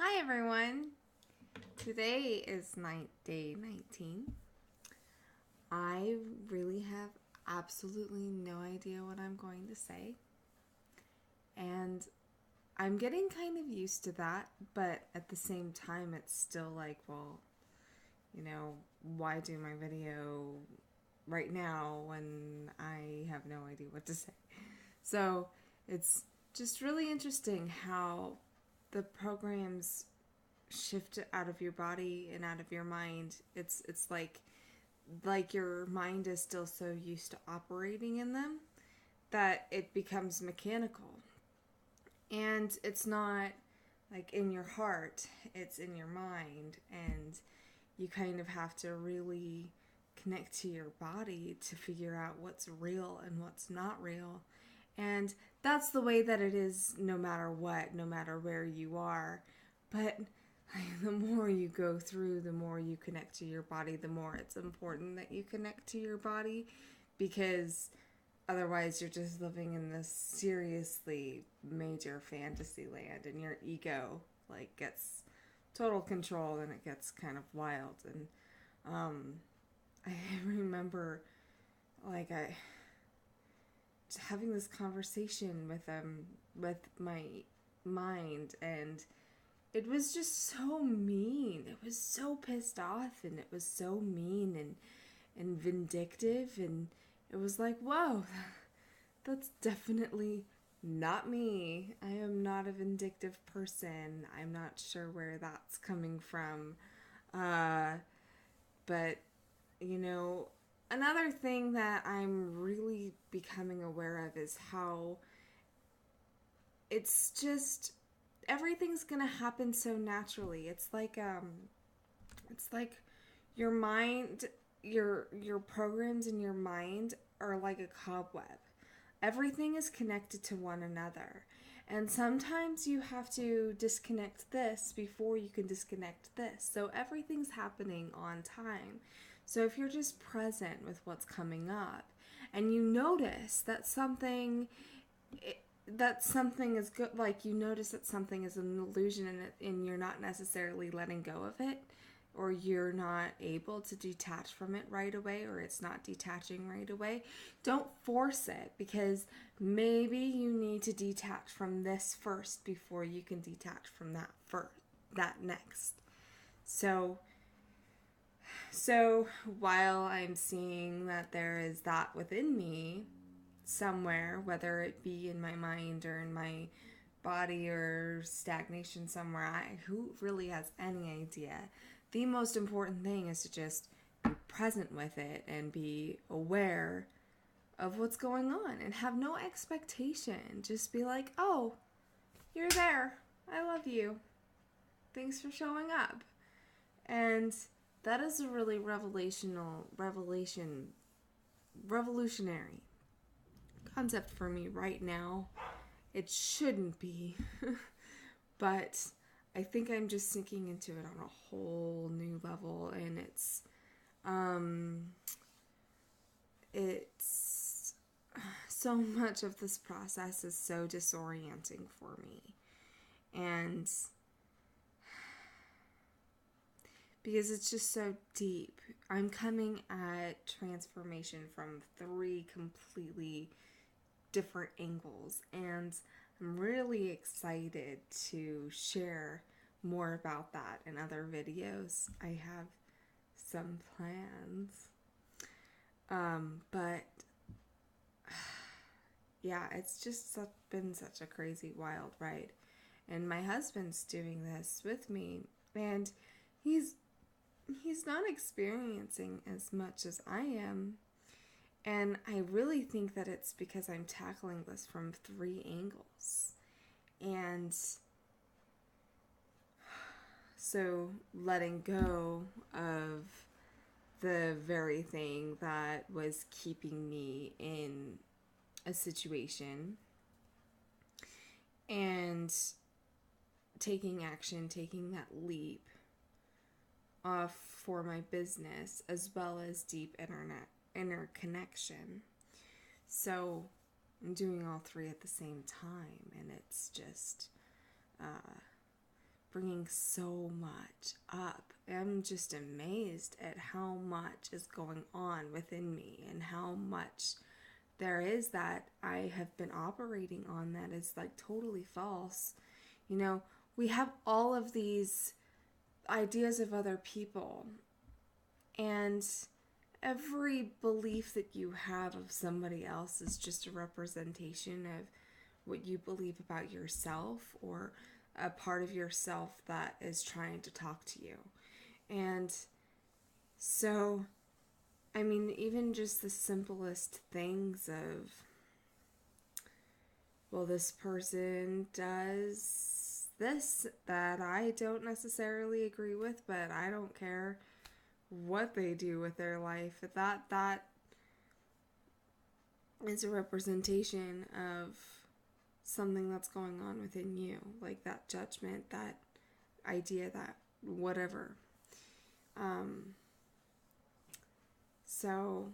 Hi everyone. Today is day 19. I really have absolutely no idea what I'm going to say. And I'm getting kind of used to that, but at the same time, it's still like, well, why do my video right now when I have no idea what to say? So it's just really interesting how the programs shift out of your body and out of your mind. It's like your mind is still so used to operating in them that it becomes mechanical. And it's not like in your heart, it's in your mind, and you kind of have to really connect to your body to figure out what's real and what's not real. And that's the way that it is no matter what, no matter where you are. But the more you go through, the more you connect to your body, the more it's important that you connect to your body, because otherwise you're just living in this seriously major fantasy land and your ego like gets total control and it gets kind of wild. And I remember like I having this conversation with my mind, and it was just so mean. It was so pissed off, and it was so mean and vindictive, and it was like, whoa, that's definitely not me. I am not a vindictive person. I'm not sure where that's coming from. Uh, but, you know, another thing that I'm really becoming aware of is how it's just everything's gonna happen so naturally. It's like your mind, your programs in your mind are like a cobweb. Everything is connected to one another. And sometimes you have to disconnect this before you can disconnect this. So everything's happening on time. So if you're just present with what's coming up and you notice that something is good, like you notice that something is an illusion and you're not necessarily letting go of it, or you're not able to detach from it right away, or it's not detaching right away, don't force it, because maybe you need to detach from this first before you can detach from that next. So so while I'm seeing that there is that within me somewhere, whether it be in my mind or in my body or stagnation somewhere, who really has any idea? The most important thing is to just be present with it and be aware of what's going on and have no expectation. Just be like, oh, you're there. I love you. Thanks for showing up. And that is a really revolutionary concept for me right now. It shouldn't be, but I think I'm just sinking into it on a whole new level, and um it's so much of this process is so disorienting for me. And because it's just so deep, I'm coming at transformation from three completely different angles, and I'm really excited to share more about that in other videos. I have some plans. But yeah, it's just been such a crazy, wild ride. And my husband's doing this with me, and he's he's not experiencing as much as I am. And I really think that it's because I'm tackling this from three angles. And so letting go of the very thing that was keeping me in a situation, and taking action, taking that leap off for my business, as well as deep interconnection. So I'm doing all three at the same time, and it's just bringing so much up. I'm just amazed at how much is going on within me and how much there is that I have been operating on that is like totally false. You know, we have all of these ideas of other people, and every belief that you have of somebody else is just a representation of what you believe about yourself, or a part of yourself that is trying to talk to you. And so, I mean, even just the simplest things of, well, this person does this that I don't necessarily agree with, but I don't care what they do with their life. That is a representation of something that's going on within you, like that judgment, that idea, that whatever. So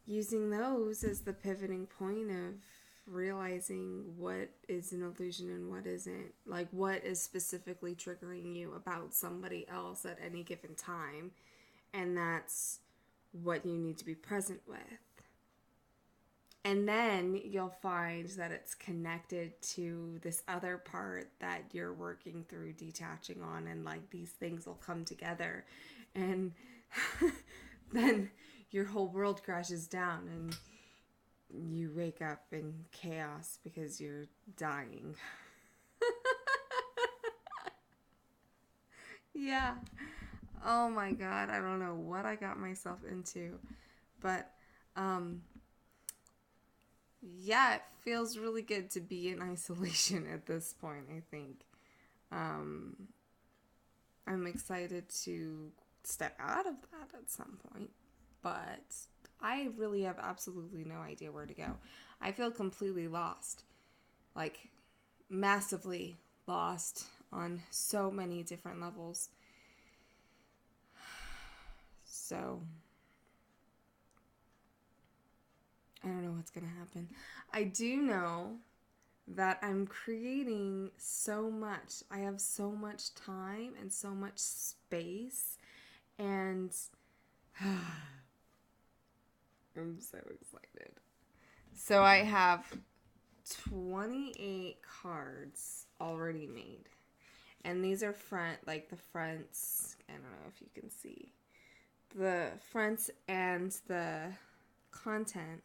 using those as the pivoting point of realizing what is an illusion and what isn't, like what is specifically triggering you about somebody else at any given time, and that's what you need to be present with. And then you'll find that it's connected to this other part that you're working through detaching on, and like these things will come together, and then your whole world crashes down and you wake up in chaos because you're dying. Yeah. Oh my God. I don't know what I got myself into. But, yeah, it feels really good to be in isolation at this point, I think. I'm excited to step out of that at some point. But I really have absolutely no idea where to go. I feel completely lost. Like, massively lost on so many different levels. So, I don't know what's going to happen. I do know that I'm creating so much. I have so much time and so much space, and I'm so excited. So I have 28 cards already made. And these are the fronts, I don't know if you can see. The fronts and the content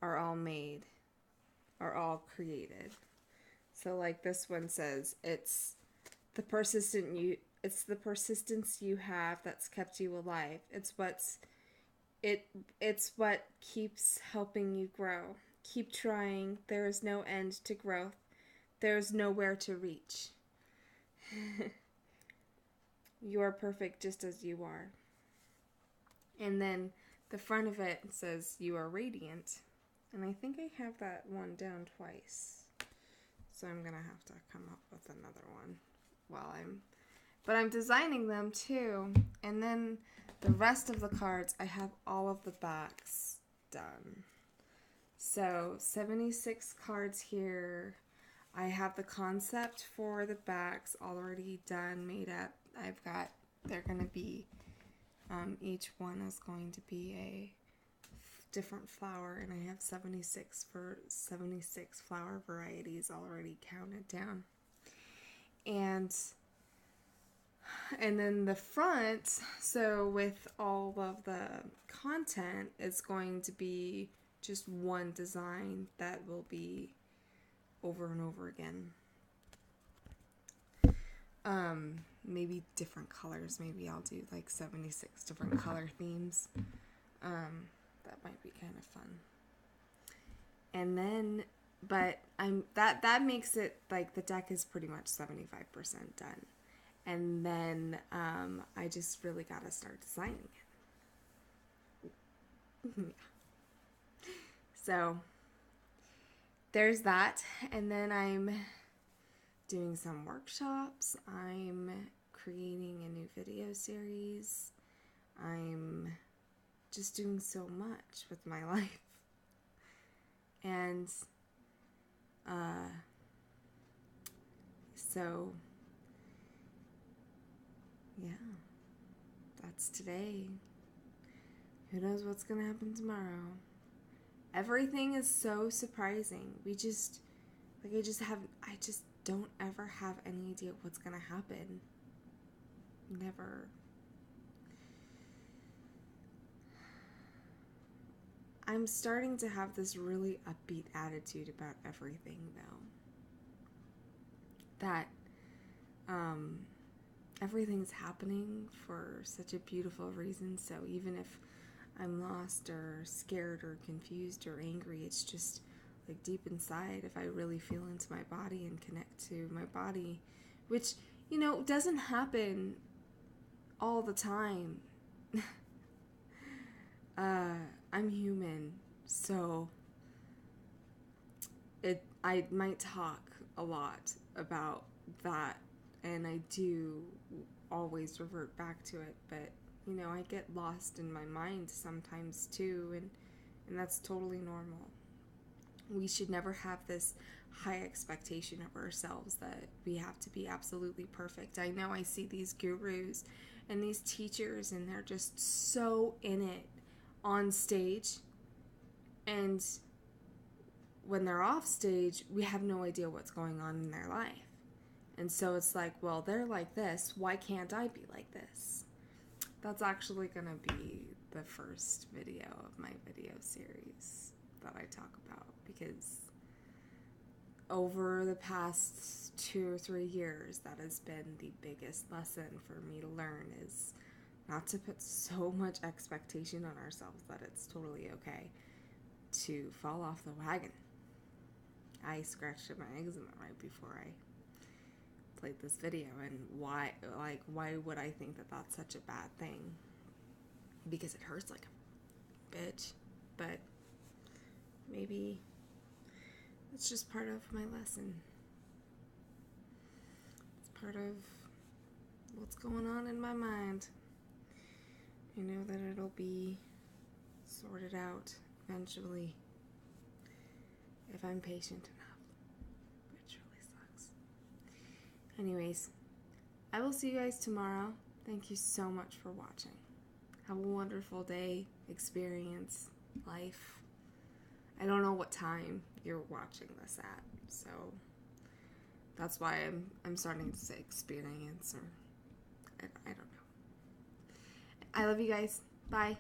are all made, are all created. So like this one says, it's the persistence you have that's kept you alive. It's what keeps helping you grow. Keep trying. There is no end to growth. There is nowhere to reach. You are perfect just as you are. And then the front of it says, you are radiant. And I think I have that one down twice. So I'm going to have to come up with another one but I'm designing them too. And then the rest of the cards, I have all of the backs done. So 76 cards here. I have the concept for the backs already done, made up. They're going to be, each one is going to be a different flower, and I have 76 flower varieties already counted down. And then the front, so with all of the content, it's going to be just one design that will be over and over again. Maybe different colors. Maybe I'll do like 76 different color themes. That might be kind of fun. And then, but that makes it like the deck is pretty much 75% done. And then I just really got to start designing it. Yeah. So there's that. And then I'm doing some workshops. I'm creating a new video series. I'm just doing so much with my life. And So, yeah, that's today. Who knows what's going to happen tomorrow? Everything is so surprising. I just don't ever have any idea what's going to happen. Never. I'm starting to have this really upbeat attitude about everything, though. That everything's happening for such a beautiful reason. So even if I'm lost or scared or confused or angry, it's just like deep inside, if I really feel into my body and connect to my body, which, doesn't happen all the time. I'm human, so I might talk a lot about that, and I do always revert back to it, but I get lost in my mind sometimes too, and that's totally normal. We should never have this high expectation of ourselves that we have to be absolutely perfect. I know I see these gurus and these teachers, and they're just so in it on stage, and when they're off stage, we have no idea what's going on in their life. And so it's like, well, they're like this, why can't I be like this? That's actually going to be the first video of my video series that I talk about, because over the past 2 or 3 years, that has been the biggest lesson for me to learn, is not to put so much expectation on ourselves that it's totally okay to fall off the wagon. I scratched at my eczema right before I played this video, and why would I think that that's such a bad thing? Because it hurts like a bitch, but maybe it's just part of my lesson. It's part of what's going on in my mind. I know that it'll be sorted out eventually if I'm patient enough, which really sucks. Anyways, I will see you guys tomorrow. Thank you so much for watching. Have a wonderful day, experience, life. I don't know what time you're watching this at, so that's why I'm starting to say experience, or I don't know. I love you guys. Bye.